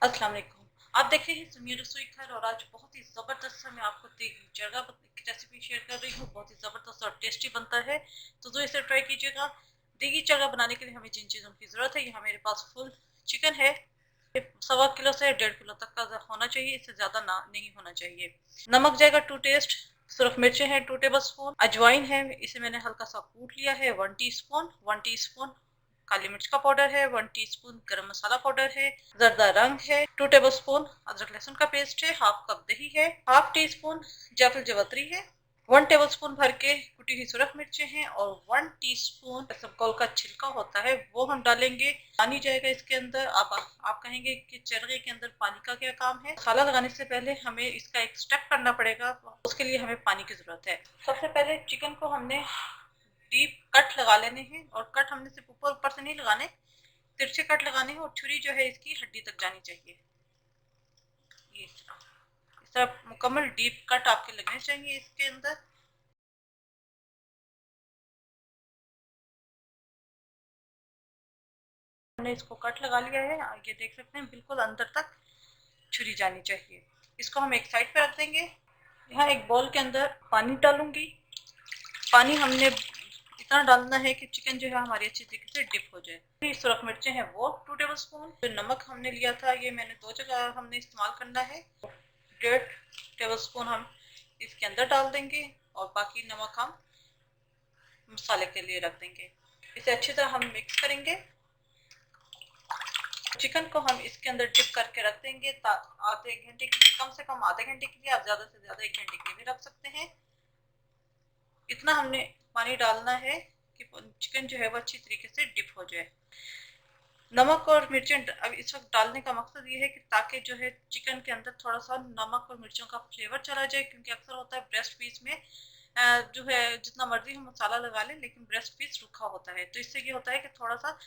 अस्सलाम वालेकुम। आप देख रहे हैं सुनिए रसोई घर और आज बहुत ही ज़बरदस्त मैं आपको देगी जगह की रेसिपी शेयर कर रही हूँ। बहुत ही ज़बरदस्त और टेस्टी बनता है, तो इसे ट्राई कीजिएगा। देगी चढ़ा बनाने के लिए हमें जिन चीज़ों की ज़रूरत है, यहाँ मेरे पास फुल चिकन है। 1.25 किलो से 1.5 किलो तक का होना चाहिए, इससे ज़्यादा ना नहीं होना चाहिए। नमक जाएगा टू टेस्ट, सुरख मिर्चें हैं 2 टेबल स्पून, अजवाइन है, इसे मैंने हल्का सा कूट लिया है 1 टीस्पून, 1 टीस्पून काली मिर्च का पाउडर है, 1 टीस्पून गरम मसाला पाउडर है, जर्दा रंग है, 2 टेबल स्पून अदरक लहसुन का पेस्ट है, हाफ कप दही है, हाफ टी स्पून जायफल जवतरी है, 1 टेबल स्पून भर के कुटी हुई सुरख मिर्चें हैं और 1 टीस्पून इसबगोल का छिलका होता है वो हम डालेंगे। पानी जाएगा इसके अंदर। आप कहेंगे कि चरगे के अंदर पानी का क्या काम है। मसाला लगाने से पहले हमें इसका एक स्टेप करना पड़ेगा, उसके लिए हमें पानी की जरूरत है। सबसे पहले चिकन को हमने डीप कट लगा लेने हैं, और कट हमने सिर्फ ऊपर ऊपर से नहीं लगाने, तिरछे कट लगाने हैं और छुरी जो है इसकी हड्डी तक जानी चाहिए। ये इस तरह मुकम्मल डीप कट आपके लगने चाहिए इसके अंदर। हमने इसको कट लगा लिया है, ये देख सकते हैं बिल्कुल अंदर तक छुरी जानी चाहिए। इसको हम एक साइड पे रख देंगे। यहाँ एक बाउल के अंदर पानी डालूंगी। पानी हमने इतना डालना है कि चिकन जो है हमारी अच्छी तरीके से डिप हो जाए। सुरख मिर्चें हैं वो 2 टेबल स्पून। जो नमक हमने लिया था ये मैंने 2 जगह हमने इस्तेमाल करना है। 1.5 टेबल स्पून हम इसके अंदर डाल देंगे और बाकी नमक हम मसाले के लिए रख देंगे। इसे अच्छी तरह हम मिक्स करेंगे। चिकन को हम इसके अंदर डिप करके रख देंगे आधे घंटे के लिए, कम से कम आधे घंटे के लिए। आप ज़्यादा से ज़्यादा 1 घंटे के लिए भी रख सकते हैं। इतना हमने पानी डालना है कि चिकन जो है वो अच्छी तरीके से डिप हो जाए। नमक और मिर्चें अब इस वक्त डालने का मकसद ये है कि ताकि जो है चिकन के अंदर थोड़ा सा नमक और मिर्चों का फ्लेवर चला जाए, क्योंकि अक्सर होता है ब्रेस्ट पीस में जो है जितना मर्जी हम मसाला लगा लें लेकिन ब्रेस्ट पीस रूखा होता है, तो इससे ये होता है कि थोड़ा सा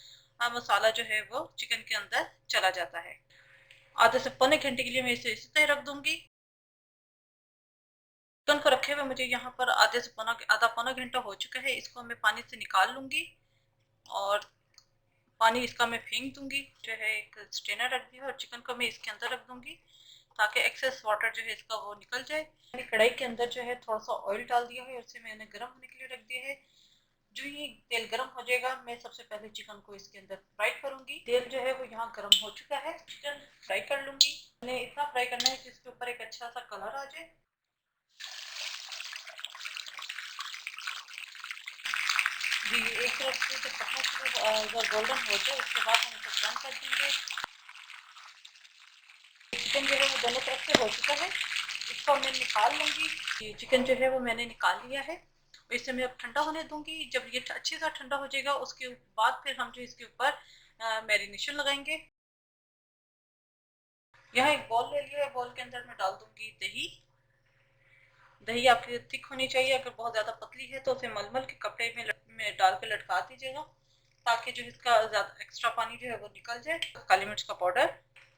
मसाला जो है वो चिकन के अंदर चला जाता है। आधे से पौने घंटे के लिए मैं इसे इसी तरह रख दूंगी। चिकन को रखे हुए मुझे यहाँ पर आधा पौना घंटा हो चुका है। इसको मैं पानी से निकाल लूंगी और पानी इसका मैं फेंक दूंगी। जो है एक स्ट्रेनर रख दिया और चिकन को मैं इसके अंदर रख दूंगी ताकि एक्सेस वाटर जो है इसका वो निकल जाए। मैंने कढ़ाई के अंदर जो है थोड़ा सा ऑयल डाल दिया है और उसे मैंने गर्म होने के लिए रख दिया है। जो ही तेल गर्म हो जाएगा मैं सबसे पहले चिकन को इसके अंदर फ्राई करूंगी। तेल जो है वो यहाँ गर्म हो चुका है, चिकन फ्राई कर लूंगी। मैंने इतना फ्राई करना है कि इसके ऊपर एक अच्छा सा कलर आ जाए। जी एक तरफ से जब पकना शुरू गोल्डन हो जाए उसके बाद हम इसे टर्न कर देंगे। चिकन जो है वो दोनों तरफ से हो चुका है, इसको मैं निकाल लूंगी। ये चिकन जो है वो मैंने निकाल लिया है और इसे मैं अब ठंडा होने दूंगी। जब ये अच्छी तरह ठंडा हो जाएगा उसके बाद फिर हम जो इसके ऊपर मैरिनेशन लगाएंगे। यहाँ एक बॉल ले लिया है, बॉल के अंदर मैं डाल दूंगी दही। दही आपकी थिक होनी चाहिए, अगर बहुत ज़्यादा पतली है तो उसे मलमल के कपड़े में डाल के लटका दीजिएगा ताकि जो इसका ज़्यादा एक्स्ट्रा पानी जो है वो निकल जाए। काली मिर्च का पाउडर,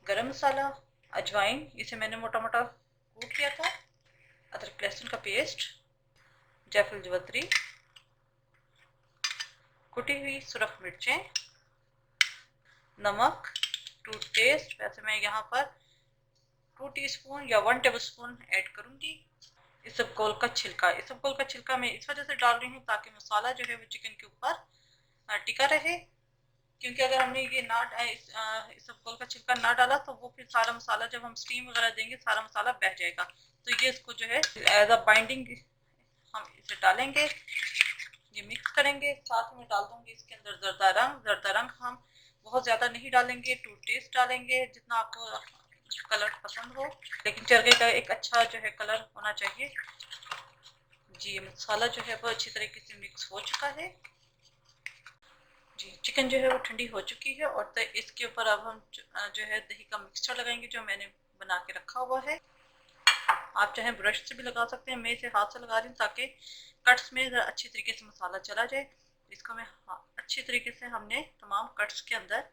गरम मसाला, अजवाइन, इसे मैंने मोटा मोटा कूट लिया था, अदरक लहसुन का पेस्ट, जायफल जवतरी, कुटी हुई सुरख मिर्चें, नमक टू टेस्ट। वैसे मैं यहाँ पर 2 टीस्पून या 1 टेबल स्पून ऐड करूंगी। इसबगोल का छिलका, इसबगोल का छिलका मैं इस वजह से डाल रही हूँ ताकि मसाला जो है वो चिकन के ऊपर टिका रहे, क्योंकि अगर हमने ये ना इसबगोल का छिलका ना डाला तो वो फिर सारा मसाला जब हम स्टीम वगैरह देंगे सारा मसाला बह जाएगा। तो ये इसको जो है एज अ बाइंडिंग हम इसे डालेंगे, ये मिक्स करेंगे। साथ में डाल दूंगी इसके अंदर जर्दा रंग। जर्दा रंग हम बहुत ज़्यादा नहीं डालेंगे, टू टेस्ट डालेंगे जितना आपको कलर पसंद हो, लेकिन चरगे का एक अच्छा जो है कलर होना चाहिए। जी ये मसाला जो है वो अच्छी तरीके से मिक्स हो चुका है। जी चिकन जो है वो ठंडी हो चुकी है और तो इसके ऊपर अब हम जो है दही का मिक्सचर लगाएंगे जो मैंने बना के रखा हुआ है। आप चाहे ब्रश से भी लगा सकते हैं, मैं इसे हाथ से लगा रही हूँ ताकि कट्स में अच्छी तरीके से मसाला चला जाए। इसको मैं अच्छी तरीके से हमने तमाम कट्स के अंदर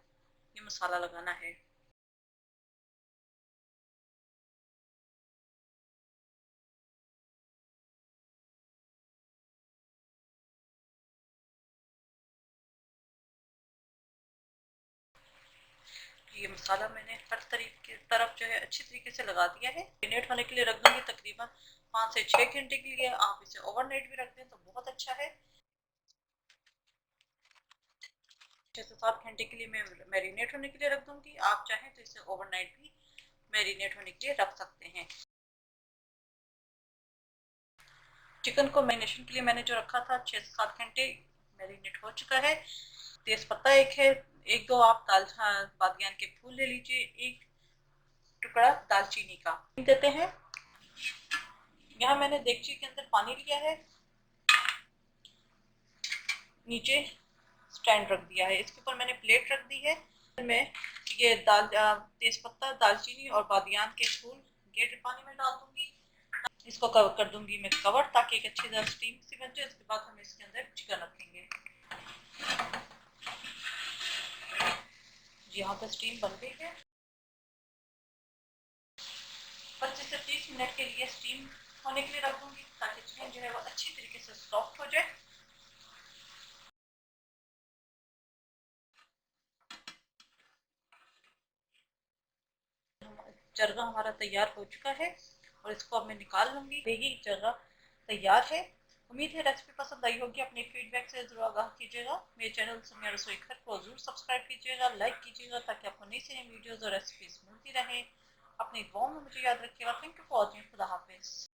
ये मसाला लगाना है। ये मसाला मैंने हर तरीके तरफ जो है अच्छी तरीके से लगा दिया है। मैरिनेट होने के लिए रख दूंगी तकरीबन 5 से 6 घंटे के लिए। आप इसे ओवरनाइट भी रख दें तो बहुत अच्छा है। 6 से 7 घंटे के लिए मैं मैरिनेट होने के लिए रख दूंगी। आप चाहें तो इसे ओवरनाइट भी मैरिनेट होने के लिए रख सकते हैं। चिकन को मैरिनेशन के लिए मैंने जो रखा था 6 से 7 घंटे मैरिनेट हो चुका है। तेज पत्ता एक है, एक दो आप बादियान के फूल ले लीजिए, एक टुकड़ा दालचीनी का देते हैं। यहाँ मैंने देगची के अंदर पानी लिया है, नीचे स्टैंड रख दिया है, इसके ऊपर मैंने प्लेट रख दी है। मैं ये तेज पत्ता, दालचीनी और बादियान के फूल गेट पानी में डाल दूंगी। इसको कवर कर दूंगी मैं कवर, ताकि एक अच्छी तरह स्टीम सी बन जाए। उसके बाद हम इसके अंदर चिकन रखेंगे। यहाँ पर स्टीम बन गई है। 25 से 30 मिनट के लिए स्टीम होने के लिए रख दूंगी, ताकि चिकन जो है वो अच्छी तरीके से सॉफ्ट हो जाए। जर्गा हमारा तैयार हो चुका है और इसको अब मैं निकाल लूंगी। यही जर्गा तैयार है। उम्मीद है रेसिपी पसंद आई होगी। अपने फीडबैक से जरूर आगाह कीजिएगा। मेरे चैनल सुमिया रसोई घर को जरूर सब्सक्राइब कीजिएगा, लाइक कीजिएगा, ताकि आपको नई से नई वीडियोस और रेसिपीज मिलती रहे। अपनी दुआओं में मुझे याद रखिएगा। Thank you for watching. खुदा हाफिज।